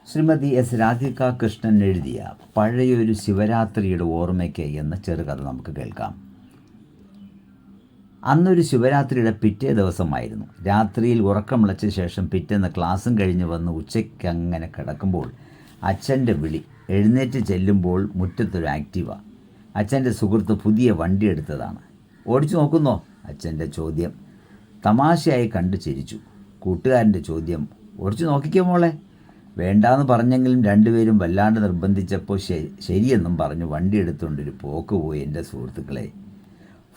Shrimati S Radhika Krishnan എഴുതിയ പഴയൊരു ശിവരാത്രിയുടെ ഓർമ്മയ്ക്ക് എന്ന ചെറുകഥ നമുക്ക് കേൾക്കാം. അന്നൊരു ശിവരാത്രിയുടെ പിറ്റേ ദിവസമായിരുന്നു. രാത്രിയിൽ ഉറക്കമിളച്ച ശേഷം പിറ്റേന്ന് ക്ലാസ്സും കഴിഞ്ഞ് വന്ന് ഉച്ചയ്ക്കങ്ങനെ കിടക്കുമ്പോൾ അച്ഛൻ്റെ വിളി. എഴുന്നേറ്റ് ചെല്ലുമ്പോൾ മുറ്റത്തൊരു ആക്റ്റീവ. അച്ഛൻ്റെ സുഹൃത്ത് പുതിയ വണ്ടി എടുത്തതാണ്. ഓടിച്ചു നോക്കുന്നോ? അച്ഛൻ്റെ ചോദ്യം. തമാശയായി കണ്ടു ചിരിച്ചു. കൂട്ടുകാരൻ്റെ ചോദ്യം, ഓടിച്ചു നോക്കിക്കോ മോളെ. വേണ്ടാന്ന് പറഞ്ഞെങ്കിലും രണ്ടുപേരും വല്ലാണ്ട് നിർബന്ധിച്ചപ്പോൾ ശരിയെന്നും പറഞ്ഞു വണ്ടി എടുത്തുകൊണ്ടൊരു പോക്ക് പോയി. എൻ്റെ സുഹൃത്തുക്കളെ,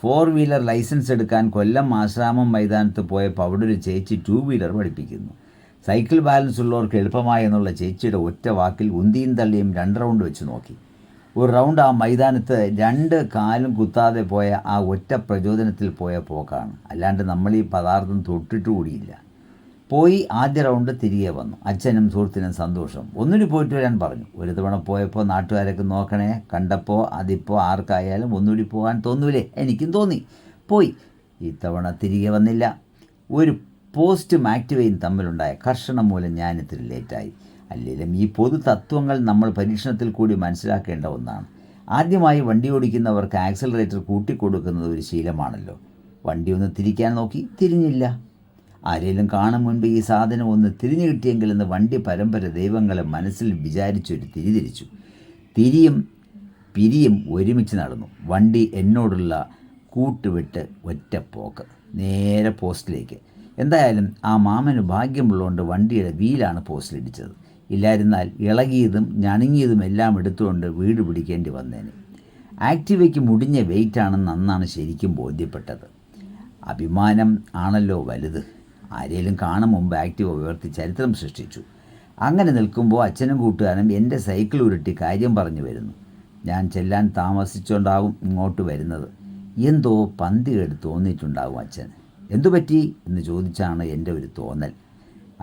4 വീലർ ലൈസൻസ് എടുക്കാൻ കൊല്ലം ആശ്രാമം മൈതാനത്ത് പോയപ്പോൾ അവിടെ ഒരു ചേച്ചി 2 വീലർ പഠിപ്പിക്കുന്നു. സൈക്കിൾ ബാലൻസ് ഉള്ളവർക്ക് എളുപ്പമായെന്നുള്ള ചേച്ചിയുടെ ഒറ്റ വാക്കിൽ ഉന്തിയും തള്ളിയും 2 റൗണ്ട് വെച്ച് നോക്കി. ഒരു റൗണ്ട് ആ മൈതാനത്ത് 2 കാലും കുത്താതെ പോയ ആ ഒറ്റ പ്രചോദനത്തിൽ പോയ പോക്കാണ്. അല്ലാണ്ട് നമ്മൾ ഈ പദാർത്ഥം തൊട്ടിട്ടുകൂടിയില്ല. പോയി ആദ്യ റൗണ്ട് തിരികെ വന്നു. അച്ഛനും സുഹൃത്തിനും സന്തോഷം. ഒന്നുകൂടി പോയിട്ട് വരാൻ പറഞ്ഞു. ഒരു തവണ പോയപ്പോൾ നാട്ടുകാരൊക്കെ നോക്കണേ കണ്ടപ്പോൾ അതിപ്പോൾ ആർക്കായാലും ഒന്നുകൂടി പോകാൻ തോന്നൂലേ? എനിക്കും തോന്നി. പോയി. ഇത്തവണ തിരികെ വന്നില്ല. ഒരു പോസ്റ്റും ആക്റ്റീവയും തമ്മിലുണ്ടായ കർഷണം മൂലം ഞാനിത്തിരി ലേറ്റായി. അല്ലെങ്കിലും ഈ പൊതു തത്വങ്ങൾ നമ്മൾ പരീക്ഷണത്തിൽ കൂടി മനസ്സിലാക്കേണ്ട ഒന്നാണ്. ആദ്യമായി വണ്ടി ഓടിക്കുന്നവർക്ക് ആക്സിലറേറ്റർ കൂട്ടിക്കൊടുക്കുന്നത് ഒരു ശീലമാണല്ലോ. വണ്ടി ഒന്ന് തിരിക്കാൻ നോക്കി, തിരിഞ്ഞില്ല. ആരെങ്കിലും കാണും മുൻപ് ഈ സാധനം ഒന്ന് തിരിഞ്ഞു കിട്ടിയെങ്കിലെന്ന് വണ്ടി പരമ്പര ദൈവങ്ങളെ മനസ്സിൽ വിചാരിച്ചൊരു തിരിച്ചു. തിരിയും പിരിയും ഒരുമിച്ച് നടന്നു. വണ്ടി എന്നോടുള്ള കൂട്ടുവിട്ട് ഒറ്റ പോക്ക് നേരെ പോസ്റ്റിലേക്ക്. എന്തായാലും ആ മാമന് ഭാഗ്യമുള്ളതുകൊണ്ട് വണ്ടിയുടെ വീലാണ് പോസ്റ്റിലിടിച്ചത്. ഇല്ലായിരുന്നാൽ ഇളകിയതും ഞണങ്ങിയതും എല്ലാം എടുത്തുകൊണ്ട് വീട് പിടിക്കേണ്ടി വന്നേനെ. ആക്റ്റീവയ്ക്ക് മുടിഞ്ഞ വെയിറ്റാണെന്ന് അന്നാണ് ശരിക്കും ബോധ്യപ്പെട്ടത്. അഭിമാനം ആണല്ലോ വലുത്. ആരെങ്കിലും കാണും മുമ്പ് ആക്റ്റീവ ഉയർത്തി ചരിത്രം സൃഷ്ടിച്ചു. അങ്ങനെ നിൽക്കുമ്പോൾ അച്ഛനും കൂട്ടുകാരനും എൻ്റെ സൈക്കിൾ ഉരുട്ടി കാര്യം പറഞ്ഞു വരുന്നു. ഞാൻ ചെല്ലാൻ താമസിച്ചുകൊണ്ടാകും ഇങ്ങോട്ട് വരുന്നത്. എന്തോ പന്തികേട് തോന്നിയിട്ടുണ്ടാകും അച്ഛൻ. എന്തു പറ്റി എന്ന് ചോദിച്ചാണ് എൻ്റെ ഒരു തോന്നൽ.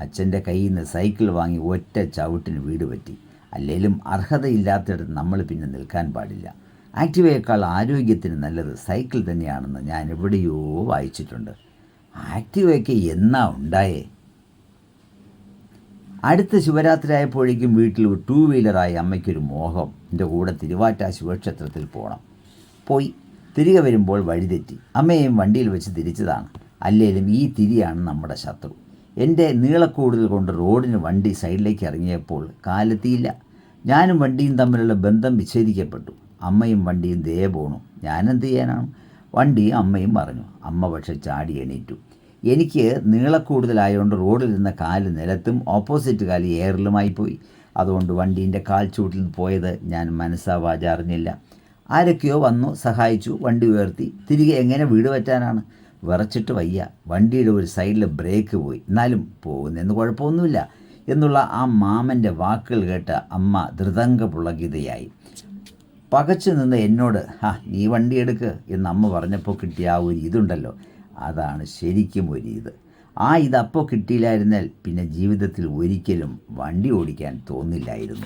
അച്ഛൻ്റെ കയ്യിൽ നിന്ന് സൈക്കിൾ വാങ്ങി ഒറ്റ ചവിട്ടിന് വീട് പറ്റി. അല്ലെങ്കിലും അർഹതയില്ലാത്തിടത്ത് നമ്മൾ പിന്നെ നിൽക്കാൻ പാടില്ല. ആക്റ്റീവയേക്കാൾ ആരോഗ്യത്തിന് നല്ലത് സൈക്കിൾ തന്നെയാണെന്ന് ഞാൻ എവിടെയോ വായിച്ചിട്ടുണ്ട്. ആക്റ്റീവയൊക്കെ എന്നാ ഉണ്ടായേ? അടുത്ത ശിവരാത്രി ആയപ്പോഴേക്കും വീട്ടിൽ 2 വീലറായി അമ്മയ്ക്കൊരു മോഹം. എൻ്റെ കൂടെ തിരുവാറ്റ ശിവക്ഷേത്രത്തിൽ പോകണം. പോയി. തിരികെ വരുമ്പോൾ വഴിതെറ്റി. അമ്മയെയും വണ്ടിയിൽ വെച്ച് തിരിച്ചതാണ്. അല്ലെങ്കിലും ഈ തിരിയാണ് നമ്മുടെ ശത്രു. എൻ്റെ നീളക്കൂടുതൽ കൊണ്ട് റോഡിന് വണ്ടി സൈഡിലേക്ക് ഇറങ്ങിയപ്പോൾ കാലെത്തിയില്ല. ഞാനും വണ്ടിയും തമ്മിലുള്ള ബന്ധം വിച്ഛേദിക്കപ്പെട്ടു. അമ്മയും വണ്ടിയും ദേ പോണു. ഞാനെന്ത് ചെയ്യാനാണ്? വണ്ടിയും അമ്മയും പറഞ്ഞു. അമ്മ പക്ഷെ ചാടി എണീറ്റു. എനിക്ക് നീളക്കൂടുതലായതുകൊണ്ട് റോഡിലിരുന്ന കാല് നിലത്തും ഓപ്പോസിറ്റ് കാല് എയറിലുമായി പോയി. അതുകൊണ്ട് വണ്ടീൻ്റെ കാൽ ചൂട്ടിൽ പോയത് ഞാൻ മനസ്സാവാച അറിഞ്ഞില്ല. ആരൊക്കെയോ വന്നു സഹായിച്ചു. വണ്ടി ഉയർത്തി. തിരികെ എങ്ങനെ വീട് പറ്റാനാണ്? വിറച്ചിട്ട് വയ്യ. വണ്ടിയുടെ ഒരു സൈഡിൽ ബ്രേക്ക് പോയി. എന്നാലും പോകുന്നതെന്ന് കുഴപ്പമൊന്നുമില്ല എന്നുള്ള ആ മാമൻ്റെ വാക്കുകൾ കേട്ട് അമ്മ ധൃതങ്ക പുളകിതയായി. പകച്ചു നിന്ന് എന്നോട് നീ വണ്ടി എടുക്ക് എന്ന് അമ്മ പറഞ്ഞപ്പോൾ കിട്ടിയ ആ ഒരു ഇതുണ്ടല്ലോ, അതാണ് ശരിക്കും ഒരു ഇത്. ആ ഇതപ്പോൾ കിട്ടിയില്ലായിരുന്നാൽ പിന്നെ ജീവിതത്തിൽ ഒരിക്കലും വണ്ടി ഓടിക്കാൻ തോന്നില്ലായിരുന്നു.